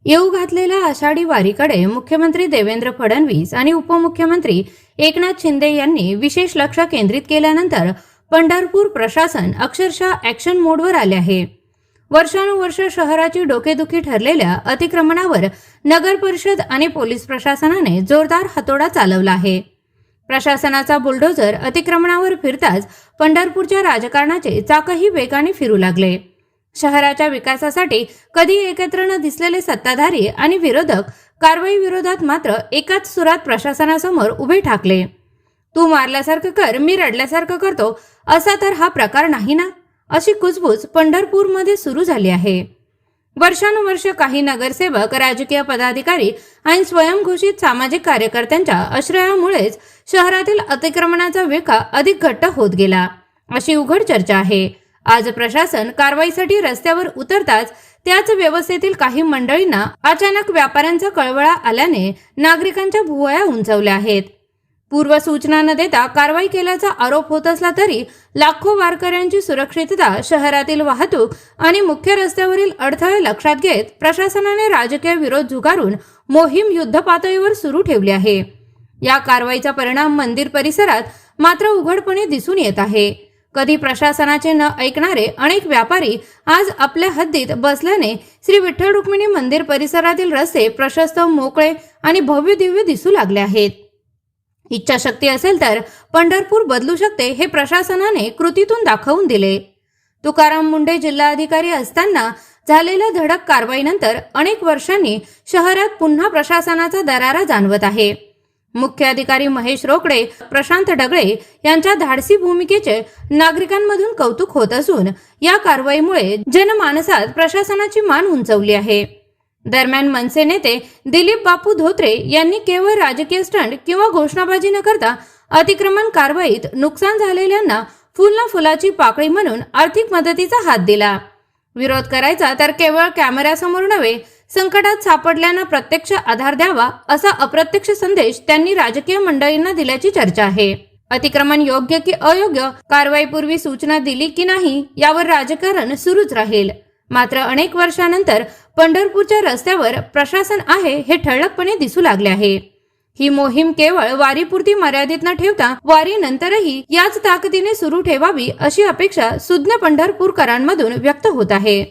येऊ घातलेल्या आषाढी वारीकडे मुख्यमंत्री देवेंद्र फडणवीस आणि उपमुख्यमंत्री एकनाथ शिंदे यांनी विशेष लक्ष केंद्रित केल्यानंतर पंढरपूर प्रशासन अक्षरशः ॲक्शन मोडवर आले आहे। वर्षानुवर्ष शहराची डोकेदुखी ठरलेल्या अतिक्रमणावर नगर परिषद आणि पोलीस प्रशासनाने जोरदार हातोडा चालवला आहे। प्रशासनाचा बुलडोझर अतिक्रमणावर फिरताच पंढरपूरच्या राजकारणाचे चाकही वेगाने फिरू लागले। शहराच्या विकासासाठी कधी एकत्र न दिसलेले सत्ताधारी आणि विरोधक कारवाई विरोधात मात्र एकाच सुरात प्रशासनासमोर उभे ठाकले। तू मारल्यासारखं कर, मी रडल्यासारखं करतो, असा तर हा प्रकार नाही ना, अशी कुजबूज पंढरपूरमध्ये सुरू झाली आहे। वर्षानुवर्ष काही नगरसेवक, राजकीय पदाधिकारी आणि स्वयंघोषित सामाजिक कार्यकर्त्यांच्या आश्रयामुळेच शहरातील अतिक्रमणाचा विळखा अधिक घट्ट होत गेला, अशी उघड चर्चा आहे। आज प्रशासन कारवाईसाठी रस्त्यावर उतरताच त्याच व्यवस्थेतील काही मंडळींना अचानक व्यापाऱ्यांचा कळवळा आल्याने नागरिकांच्या भुवया उंचावल्या आहेत। पूर्व सूचना न देता कारवाई केल्याचा आरोप होत असला तरी लाखो वारकऱ्यांची सुरक्षितता, शहरातील वाहतूक आणि मुख्य रस्त्यावरील अडथळे लक्षात घेत प्रशासनाने राजकीय विरोध झुगारून मोहीम युद्धपातळीवर सुरू ठेवली आहे। या कारवाईचा परिणाम मंदिर परिसरात मात्र उघडपणे दिसून येत आहे। कधी प्रशासनाचे न ऐकणारे अनेक व्यापारी आज आपल्या हद्दीत बसल्याने श्री विठ्ठल रुक्मिणी मंदिर परिसरातील रस्ते प्रशस्त, मोकळे आणि भव्य दिव्य दिसू लागले आहेत। इच्छाशक्ती असेल तर पंढरपूर बदलू शकते, हे प्रशासनाने कृतीतून दाखवून दिले। तुकाराम मुंढे जिल्हाधिकारी असताना झालेल्या धडक कारवाईनंतर अनेक वर्षांनी शहरात पुन्हा प्रशासनाचा दरारा जाणवत आहे। मुख्य अधिकारी महेश रोकडे, प्रशांत डगळे यांच्या धाडसी भूमिकेचे नागरिकांमधून कौतुक होत असून या कारवाईमुळे जनमानसात प्रशासनाची मान उंचावली आहे। दरम्यान मनसे नेते दिलीप बापू धोत्रे यांनी केवळ राजकीय स्टंट किंवा घोषणाबाजी न करता अतिक्रमण कारवाईत नुकसान झालेल्यांना फुलना फुलाची पाकळी म्हणून आर्थिक मदतीचा हात दिला। विरोध करायचा तर केवळ कॅमेऱ्यासमोर नव्हे, संकटात सापडल्यांना प्रत्यक्ष आधार द्यावा, असा अप्रत्यक्ष संदेश त्यांनी राजकीय मंडळींना दिल्याची चर्चा आहे। अतिक्रमण योग्य की अयोग्य, कारवाईपूर्वी सूचना दिली की नाही यावर राजकारण सुरूच राहील। मात्र अनेक वर्षानंतर पंढरपूरच्या रस्त्यावर प्रशासन आहे हे ठळकपणे दिसू लागले आहे। ही मोहीम केवळ वारीपुरती मर्यादित न ठेवता वारीनंतरही याच ताकदीने सुरू ठेवावी, अशी अपेक्षा सुज्ञ पंढरपूरकरांमधून व्यक्त होत आहे।